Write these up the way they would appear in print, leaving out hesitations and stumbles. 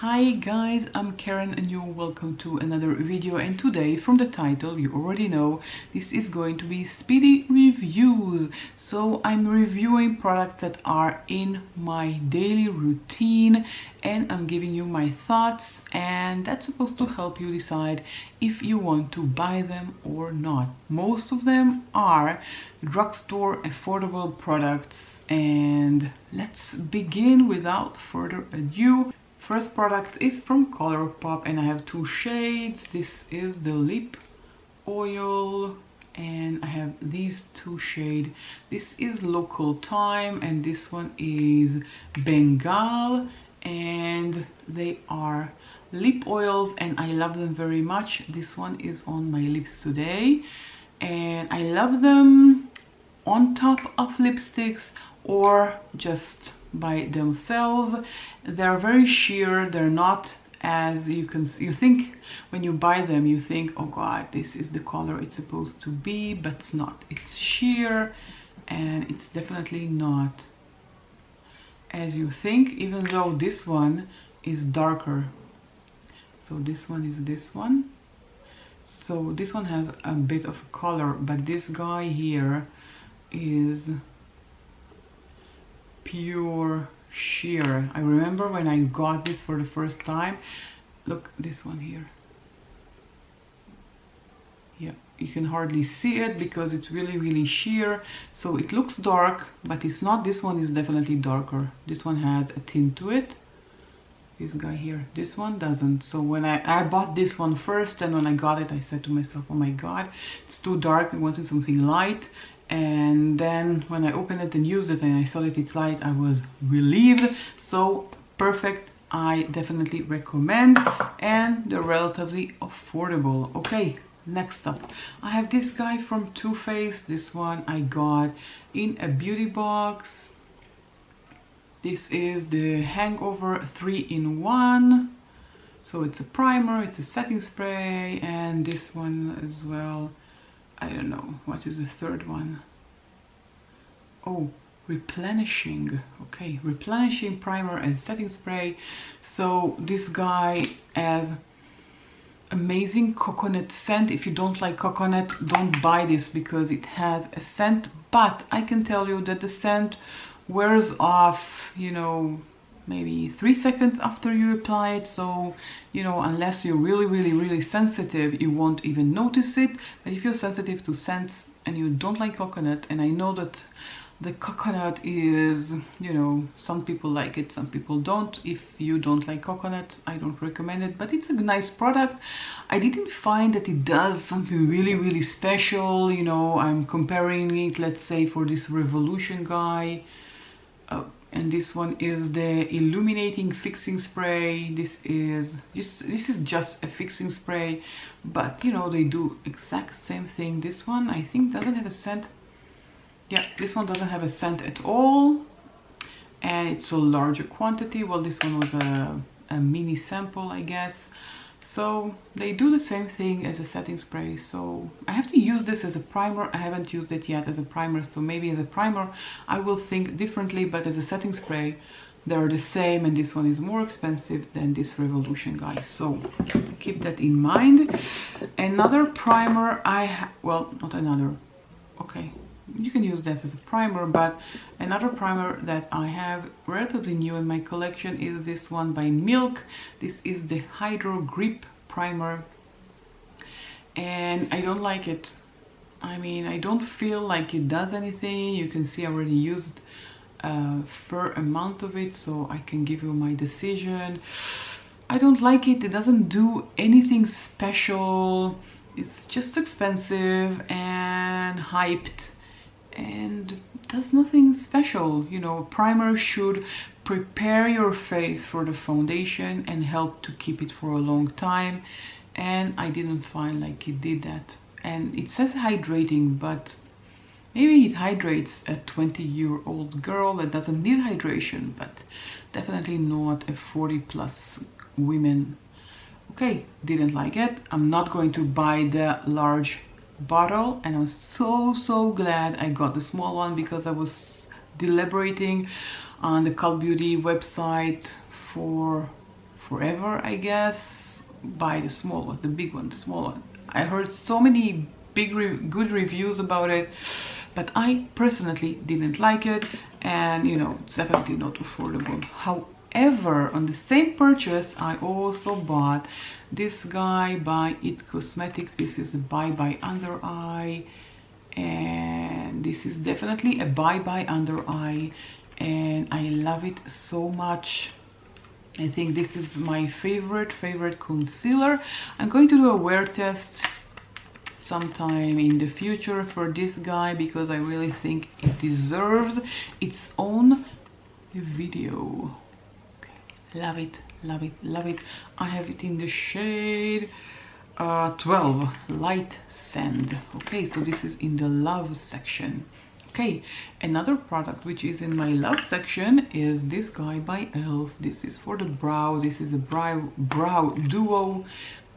Hi guys, I'm Karen and you're welcome to another video, and today from the title you already know this is going to be Speedy reviews. So I'm reviewing products that are in my daily routine and I'm giving you my thoughts, and that's supposed to help you decide if you want to buy them or not. Most of them are drugstore affordable products, and let's begin without further ado. First product is from Colourpop and I have two shades. This is the lip oil and I have these two shades. This is Local Time and this one is Bengal, and they are lip oils and I love them very much. This one is on my lips today and I love them on top of lipsticks or just by themselves. They're very sheer. They're not as you think when you buy them, you think, oh god, this is the color it's supposed to be, but it's not. It's sheer and it's definitely not as you think, even though this one is darker. So this one is this one. So this one has a bit of color, but this guy here is pure sheer. I remember when I got this for the first time. Look, this one here. Yeah, you can hardly see it because it's really sheer. So it looks dark, but it's not. This one is definitely darker. This one has a tint to it. This guy here, this one doesn't. So when I bought this one first, and when I got it I said to myself, oh my god, it's too dark. I wanted something light. And then when I opened it and used it and I saw that it's light, I was relieved. So perfect. I definitely recommend, and they're relatively affordable. Okay, next up I have this guy from Too Faced. This one I got in a beauty box. This is the Hangover 3-in-1. So it's a primer, it's a setting spray, and this one as well. I don't know, what is the third one? Oh, replenishing. Okay, replenishing primer and setting spray. So this guy has amazing coconut scent. If you don't like coconut, don't buy this because it has a scent, but I can tell you that the scent wears off, you know, maybe 3 seconds after you apply it. So, you know, unless you're really sensitive, you won't even notice it. But if you're sensitive to scents and you don't like coconut, and I know that the coconut is, you know, some people like it, some people don't. If you don't like coconut, I don't recommend it, but it's a nice product. I didn't find that it does something really special. You know, I'm comparing it, let's say, for this Revolution guy. And this one is the Illuminating fixing spray. This is just a fixing spray, but you know, they do exact same thing. This one I think doesn't have a scent. Yeah, this one doesn't have a scent at all, and it's a larger quantity. Well, this one was a mini sample, I guess. So they do the same thing as a setting spray. So I have to use this as a primer. I haven't used it yet as a primer, so maybe as a primer I will think differently, but as a setting spray they're the same, and this one is more expensive than this Revolution guy, so keep that in mind. Another primer well, not another, okay, you can use this as a primer, but another primer that I have relatively new in my collection is this one by Milk. This is the Hydro Grip primer, and I don't like it. I mean, I don't feel like it does anything. You can see I already used a fair amount of it, so I can give you my decision. I don't like it. It doesn't do anything special. It's just expensive and hyped and does nothing special. You know, primer should prepare your face for the foundation and help to keep it for a long time, and I didn't find like it did that. And it says hydrating, but maybe it hydrates a 20-year-old girl that doesn't need hydration, but definitely not a 40+ women. Okay, didn't like it. I'm not going to buy the large bottle, and I'm so glad I got the small one because I was deliberating on the Cult Beauty website for forever, I guess. Buy the small one, the big one, the small one. I heard so many good reviews about it, but I personally didn't like it, and you know, it's definitely not affordable. However, on the same purchase, I also bought this guy by It Cosmetics. This is a Bye Under Eye, and this is definitely a Bye Under Eye, and I love it so much. I think this is my favorite concealer. I'm going to do a wear test sometime in the future for this guy, because I really think it deserves its own video. Okay. Love it, love it, love it. I have it in the shade 12, Light Sand. Okay, so this is in the love section. Okay, another product which is in my love section is this guy by e.l.f. This is for the brow. This is a brow duo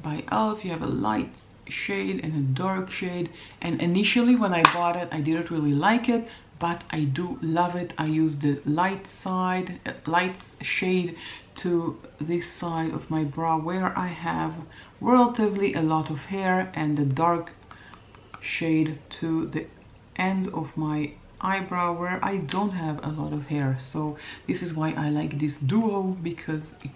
by e.l.f. You have a light shade and a dark shade, and initially when I bought it I didn't really like it, but I do love it. I use the light shade to this side of my brow where I have relatively a lot of hair, and the dark shade to the end of my eyebrow where I don't have a lot of hair. So this is why I like this duo, because it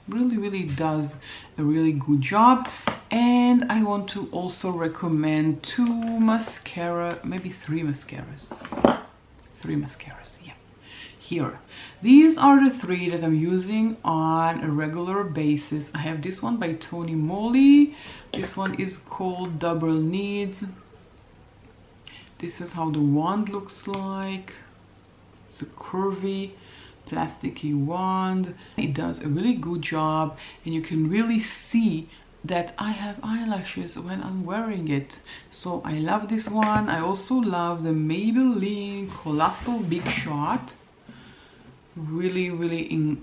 really does a really good job. And I want to also recommend two mascara, maybe three mascaras, yeah, here. These are the three that I'm using on a regular basis. I have this one by Tony Moly. This one is called Double Needs. This is how the wand looks like. It's a curvy plasticky wand. It does a really good job, and you can really see that I have eyelashes when I'm wearing it. So I love this one. I also love the Maybelline Colossal Big Shot. Really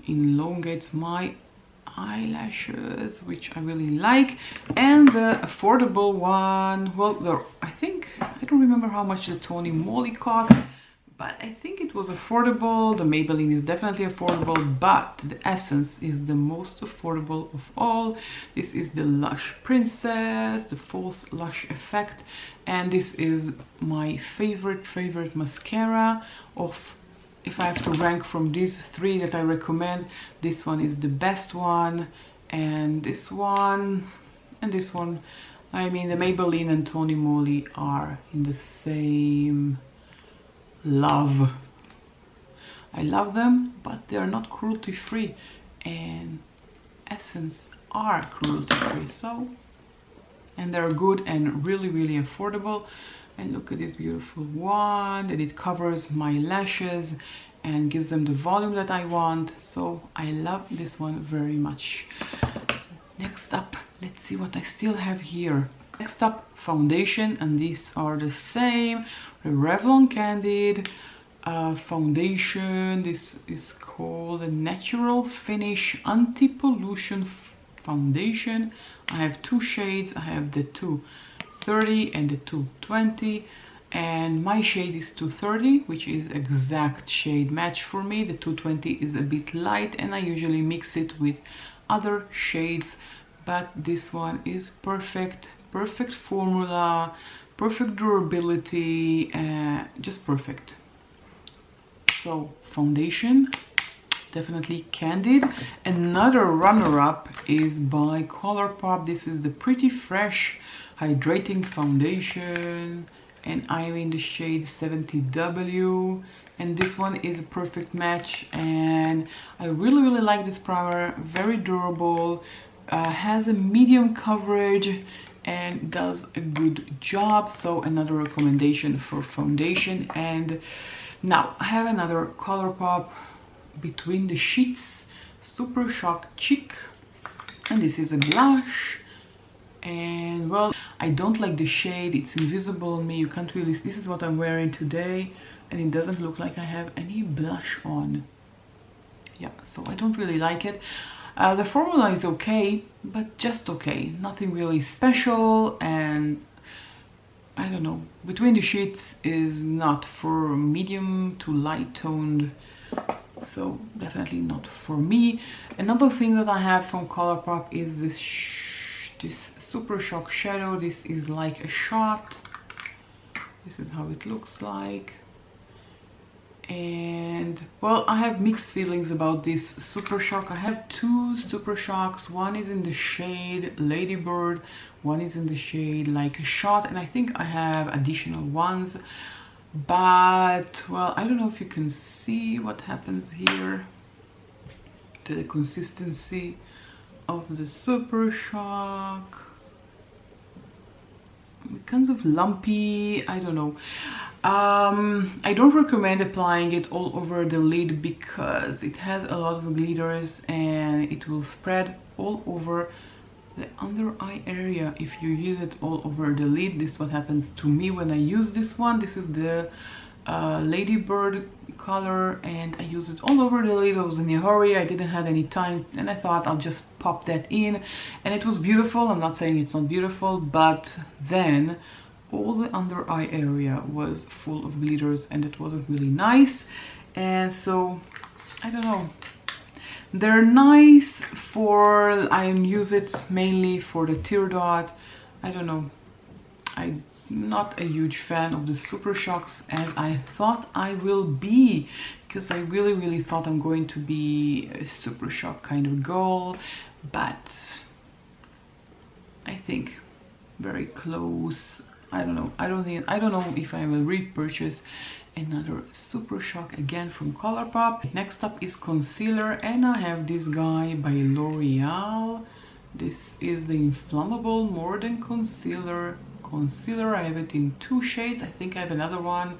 elongates my eyelashes, which I really like. And the affordable one, well, I don't remember how much the Tony Moly cost, but I think it was affordable. The Maybelline is definitely affordable, but the Essence is the most affordable of all. This is the Lush Princess, the False Lush Effect, and this is my favorite mascara. If I have to rank from these three that I recommend, this one is the best one, and this one, and this one. I mean, the Maybelline and Tony Moly are in the same love. I love them, but they are not cruelty free, and Essence are cruelty free, so, and they're good and really affordable. And look at this beautiful wand, and it covers my lashes and gives them the volume that I want. So I love this one very much. Next up, let's see what I still have here. Next up, foundation, and these are the same. The Revlon Candid foundation. This is called a Natural Finish Anti-Pollution Foundation. I have two shades. I have the 230 and the 220, and my shade is 230, which is exact shade match for me. The 220 is a bit light, and I usually mix it with other shades, but this one is perfect formula, perfect durability, just perfect. So foundation, definitely Candid. Another runner-up is by Colourpop. This is the Pretty Fresh Hydrating Foundation, and I'm in the shade 70W, and this one is a perfect match, and I really like this primer. Very durable, has a medium coverage, and does a good job. So another recommendation for foundation. And now I have another Colourpop Between the Sheets Super Shock Chic, and this is a blush. And well, I don't like the shade, it's invisible on me, you can't really see. This is what I'm wearing today, and it doesn't look like I have any blush on. Yeah, so I don't really like it. The formula is okay, but just okay, nothing really special. And I don't know, Between the Sheets is not for medium to light toned so definitely not for me. Another thing that I have from Colourpop is this Super Shock shadow. This is like a shot. This is how it looks like. And well, I have mixed feelings about this Super Shock. I have two Super Shocks. One is in the shade Ladybird, one is in the shade Like a Shot, and I think I have additional ones, but well, I don't know if you can see what happens here, the consistency of the Super Shock. Kinds of lumpy, I don't know. I don't recommend applying it all over the lid because it has a lot of glitters and it will spread all over the under eye area if you use it all over the lid. This is what happens to me when I use this one. This is the Ladybird color, and I used it all over the lid. I was in a hurry, I didn't have any time, and I thought I'll just pop that in, and it was beautiful. I'm not saying it's not beautiful, but then all the under eye area was full of glitters and it wasn't really nice. And so I don't know, they're nice for, I use it mainly for the tear dot. I don't know, I'm not a huge fan of the Super Shocks as I thought I will be, because I really thought I'm going to be a Super Shock kind of girl, but I think very close. I don't know. I don't know if I will repurchase another Super Shock again from Colourpop. Next up is concealer, and I have this guy by L'Oreal. This is the Inflammable More Than Concealer. I have it in two shades. I think I have another one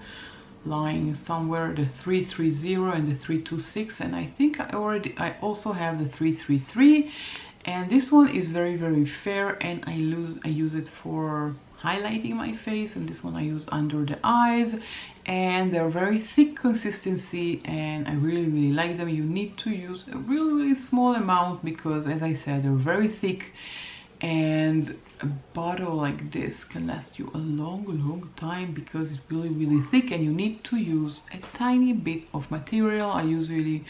lying somewhere, the 330 and the 326, and I think I also have the 333. And this one is very fair, and I use it for highlighting my face, and this one I use under the eyes, and they're very thick consistency, and I really like them. You need to use a really small amount because, as I said, they're very thick, and a bottle like this can last you a long time because it's really thick, and you need to use a tiny bit of material. I usually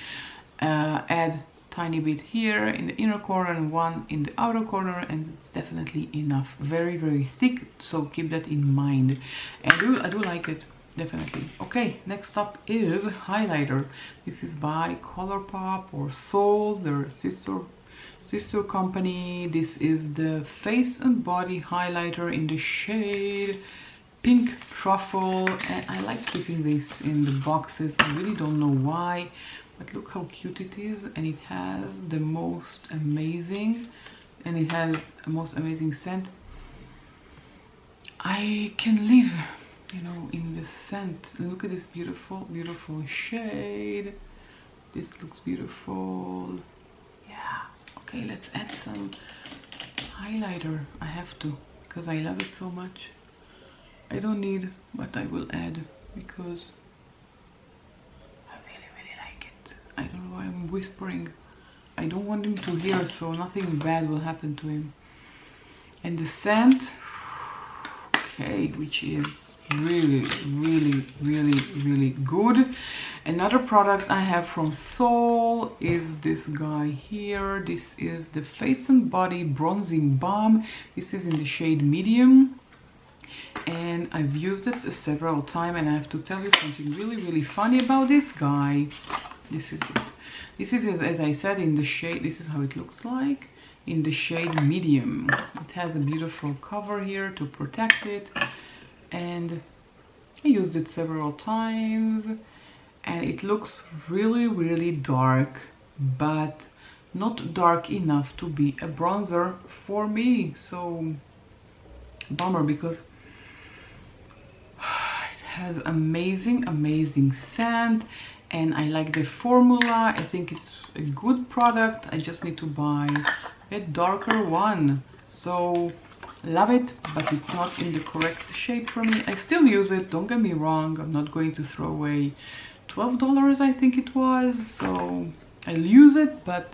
add tiny bit here in the inner corner and one in the outer corner, and it's definitely enough. Very thick, so keep that in mind. And I do like it, definitely. Okay, next up is highlighter. This is by Colourpop or Soul, their sister company. This is the Face and Body highlighter in the shade Pink Truffle, and I like keeping this in the boxes. I really don't know why, but look how cute it is, and it has the most amazing scent. I can live, you know, in the scent. Look at this beautiful shade. This looks beautiful. Yeah. Okay, let's add some highlighter. I have to, because I love it so much. I don't need, but I will add because I really like it. I don't know why I'm whispering. I don't want him to hear, so nothing bad will happen to him. And the scent, okay, which is really good. Another product I have from Soul is this guy here. This is the Face and Body Bronzing Balm. This is in the shade Medium, and I've used it several times, and I have to tell you something really funny about this guy. This is it. This is, as I said, in the shade, this is how it looks like in the shade Medium. It has a beautiful cover here to protect it, and I used it several times, and it looks really dark, but not dark enough to be a bronzer for me. So bummer, because it has amazing scent, and I like the formula. I think it's a good product. I just need to buy a darker one. So love it, but it's not in the correct shade for me. I still use it, don't get me wrong. I'm not going to throw away $12, I think it was, so I'll use it, but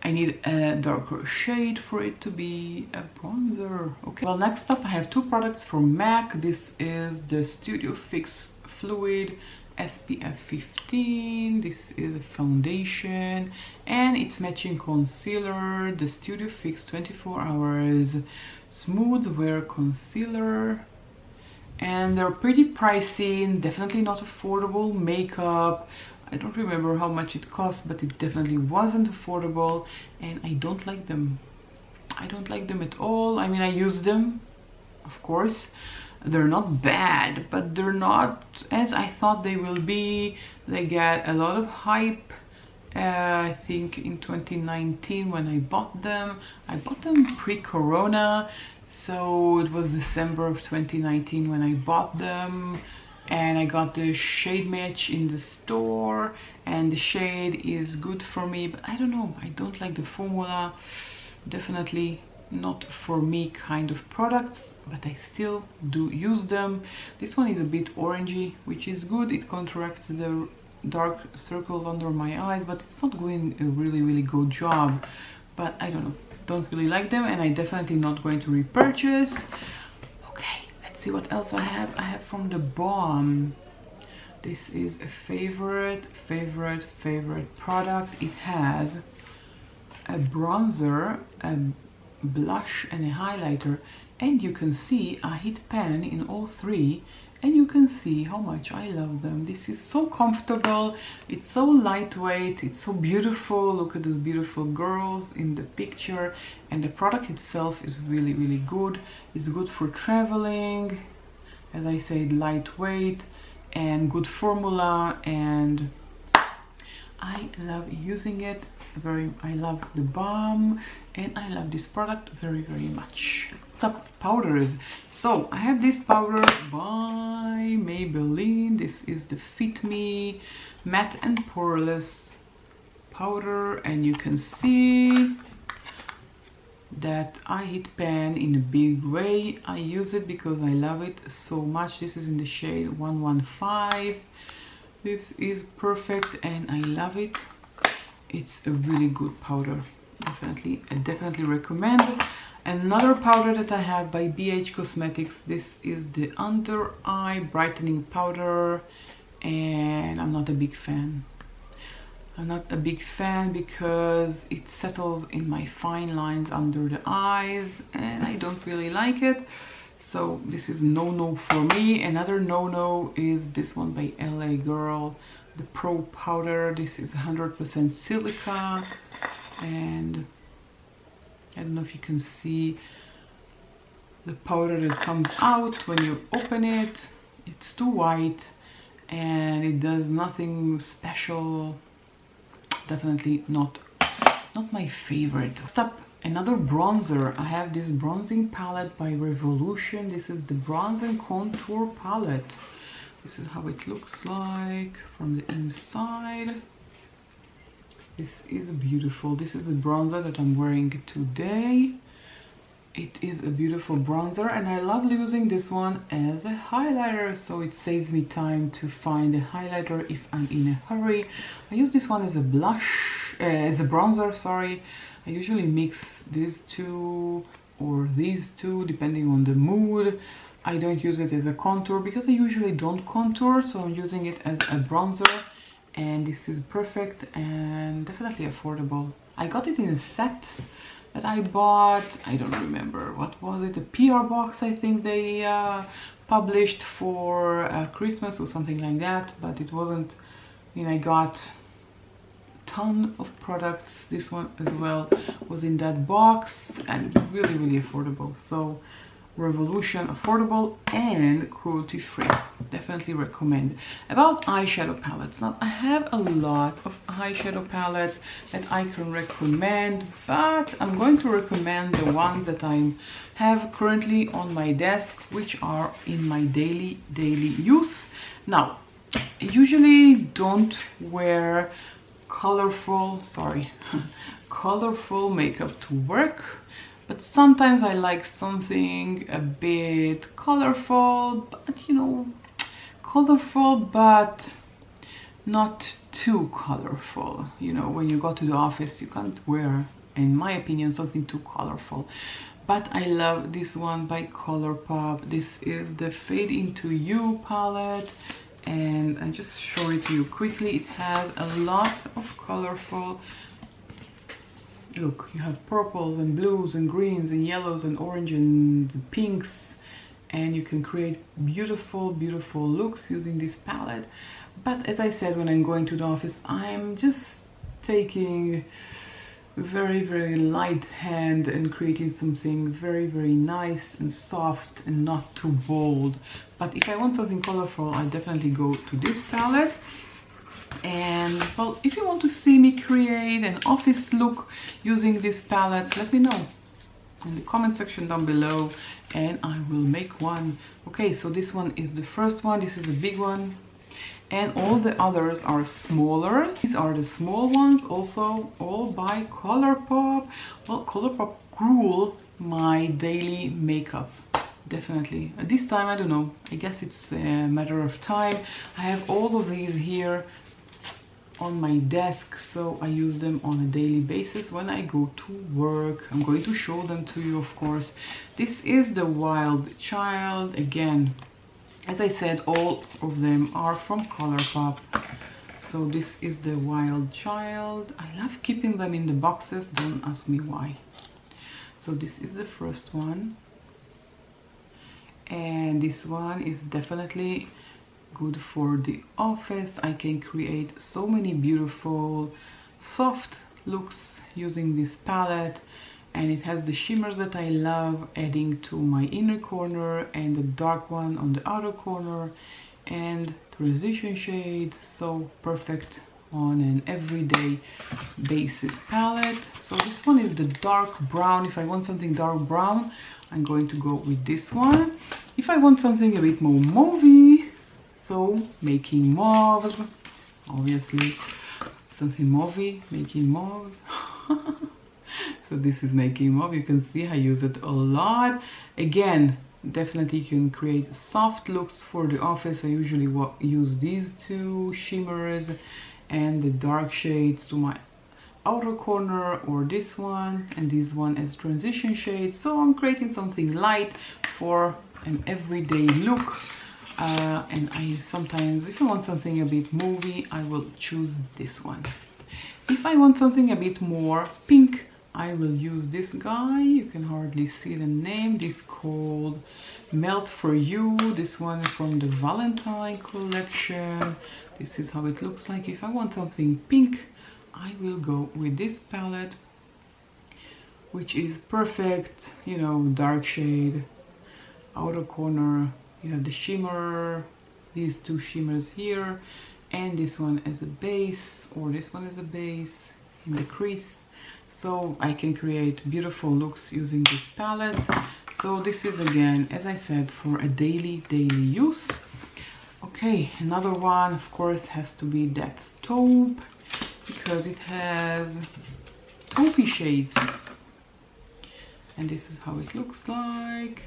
I need a darker shade for it to be a bronzer. Okay, well, next up I have two products from MAC. This is the Studio Fix Fluid SPF 15. This is a foundation and it's matching concealer, the Studio Fix 24 Hours Smooth Wear Concealer. And they're pretty pricey, definitely not affordable makeup. I don't remember how much it cost, but it definitely wasn't affordable, and I don't like them. I don't like them at all. I mean, I use them, of course. They're not bad, but they're not as I thought they will be. They get a lot of hype. I think in 2019 when I bought them pre-corona. So it was December of 2019 when I bought them, and I got the shade match in the store, and the shade is good for me, but I don't know, I don't like the formula. Definitely not for me kind of products, but I still do use them. This one is a bit orangey, which is good. It counteracts the dark circles under my eyes, but it's not doing a really good job. But I don't know, don't really like them, and I definitely not going to repurchase. Okay, let's see what else I have. I have from the Balm. This is a favorite product. It has a bronzer, a blush and a highlighter, and you can see a heat pan in all three, and you can see how much I love them. This is so comfortable, it's so lightweight, it's so beautiful. Look at those beautiful girls in the picture, and the product itself is really good. It's good for traveling, as I said, lightweight and good formula, and I love using it. I love the Balm, and I love this product very much. Top powders. So I have this powder by Maybelline. This is the Fit Me Matte and Poreless powder, and you can see that I hit pan in a big way. I use it because I love it so much. This is in the shade 115. This is perfect and I love it. It's a really good powder. I definitely recommend. Another powder that I have by BH Cosmetics. This is the Under Eye Brightening Powder, and I'm not a big fan. I'm not a big fan because it settles in my fine lines under the eyes, and I don't really like it. So this is no for me. Another no is this one by LA Girl, the Pro Powder. This is 100% silica, and I don't know if you can see the powder that comes out when you open it. It's too white and it does nothing special. Definitely not my favorite. Stop. Another bronzer. I have this bronzing palette by Revolution. This is the Bronze and Contour palette. This is how it looks like from the inside. This is beautiful. This is the bronzer that I'm wearing today. It is a beautiful bronzer, and I love using this one as a highlighter, so it saves me time to find a highlighter if I'm in a hurry. I use this one as a blush, as a bronzer, sorry. I usually mix these two or these two depending on the mood. I don't use it as a contour because I usually don't contour, so I'm using it as a bronzer, and this is perfect and definitely affordable. I got it in a set that I bought, I don't remember, what was it, a PR box I think they published for Christmas or something like that, but it wasn't, I mean, I got a ton of products. This one as well was in that box, and really affordable. So Revolution, affordable and cruelty free. Definitely recommend. About eyeshadow palettes, now I have a lot of eyeshadow palettes that I can recommend, but I'm going to recommend the ones that I have currently on my desk, which are in my daily use. Now, I usually don't wear colorful makeup to work, but sometimes I like something a bit colorful, but colorful but not too colorful. When you go to the office, you can't wear, in my opinion, something too colorful. But I love this one by Colourpop. This is the Fade Into You palette, and I just show it to you quickly. It has a lot of colorful, look, you have purples and blues and greens and yellows and orange and pinks, and you can create beautiful, beautiful looks using this palette. But as I said, when I'm going to the office, I'm just taking very, very light hand and creating something very, very nice and soft and not too bold. But if I want something colorful, I definitely go to this palette. And well, if you want to see me create an office look using this palette, let me know in the comment section down below and I will make one. Okay, so this one is the first one. This is a big one, and all the others are smaller. These are the small ones, also all by Colourpop. Well, Colourpop rule my daily makeup, definitely. This time, I don't know, I guess it's a matter of time. I have all of these here on my desk, so I use them on a daily basis when I go to work. I'm going to show them to you, of course. This is the Wild Child. Again, as I said, all of them are from Colourpop. So this is the Wild Child. I love keeping them in the boxes, don't ask me why. So this is the first one, and this one is definitely good for the office. I can create so many beautiful soft looks using this palette, and it has the shimmers that I love, adding to my inner corner, and the dark one on the outer corner, and transition shades. So perfect on an everyday basis palette. So this one is the dark brown. If I want something dark brown, I'm going to go with this one. If I want something a bit more mauvey, so making mauves, obviously something mauvey, making mauves. So this is making mauve. You can see I use it a lot. Again, definitely you can create soft looks for the office. I usually use these two shimmers and the dark shades to my outer corner, or this one and this one as transition shades. So I'm creating something light for an everyday look. And I sometimes, if I want something a bit mauvey, I will choose this one. If I want something a bit more pink, I will use this guy. You can hardly see the name. This called Melt For You. This one is from the Valentine collection. This is how it looks like. If I want something pink, I will go with this palette, which is perfect, you know, dark shade, outer corner. You have the shimmer, these two shimmers here, and this one as a base, or this one as a base in the crease. So I can create beautiful looks using this palette. So this is, again, as I said, for a daily use. Okay, another one, of course, has to be that taupe, because it has taupey shades. And this is how it looks like.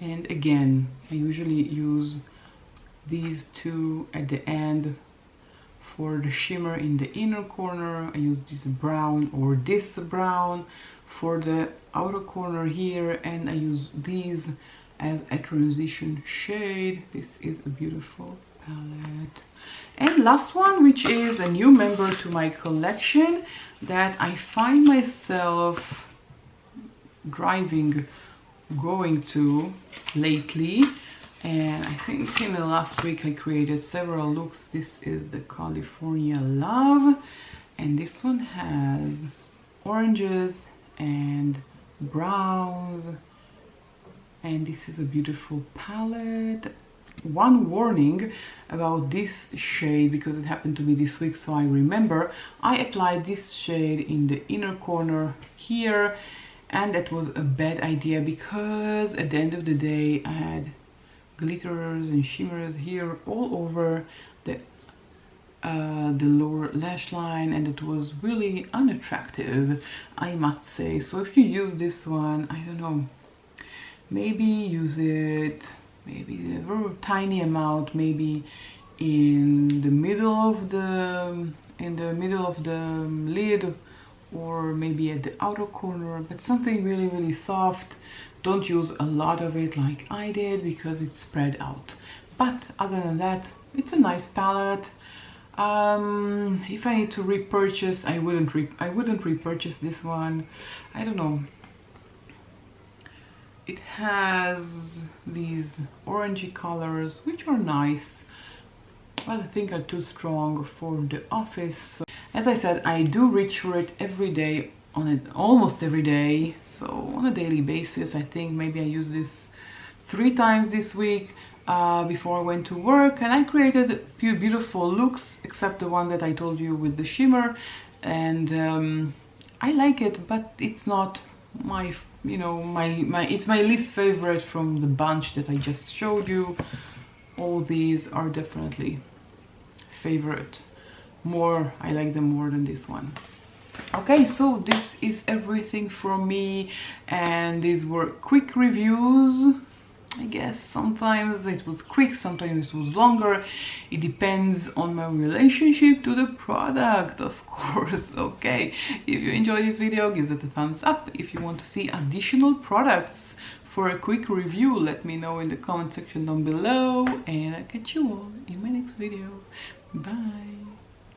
And again, I usually use these two at the end for the shimmer in the inner corner. I use this brown or this brown for the outer corner here, and I use these as a transition shade. This is a beautiful palette. And last one, which is a new member to my collection that I find myself going to lately, and I think in the last week I created several looks. This is the California Love, and this one has oranges and browns, and this is a beautiful palette. One warning about this shade, because it happened to be this week, so I remember I applied this shade in the inner corner here, and that was a bad idea, because at the end of the day I had glitters and shimmers here all over the lower lash line, and it was really unattractive, I must say. So if you use this one, I don't know, maybe use it maybe a very tiny amount, maybe in the middle of the lid, or maybe at the outer corner, but something really soft. Don't use a lot of it like I did, because it's spread out. but other than that, it's a nice palette. If I need to repurchase, I wouldn't repurchase this one. I don't know. It has these orangey colors, which are nice, but I think are too strong for the office. So, as I said, I do reach for it every day, almost every day, so on a daily basis. I think maybe I use this 3 times this week before I went to work, and I created beautiful looks, except the one that I told you with the shimmer, and I like it, but it's not my, you know, it's my least favorite from the bunch that I just showed you. All these are definitely favorite. I like them more than this one. Okay, so this is everything from me, and these were quick reviews. I guess sometimes it was quick, sometimes it was longer. It depends on my relationship to the product, of course. Okay, if you enjoyed this video, give it a thumbs up. If you want to see additional products for a quick review, let me know in the comment section down below, and I'll catch you all in my next video. Bye.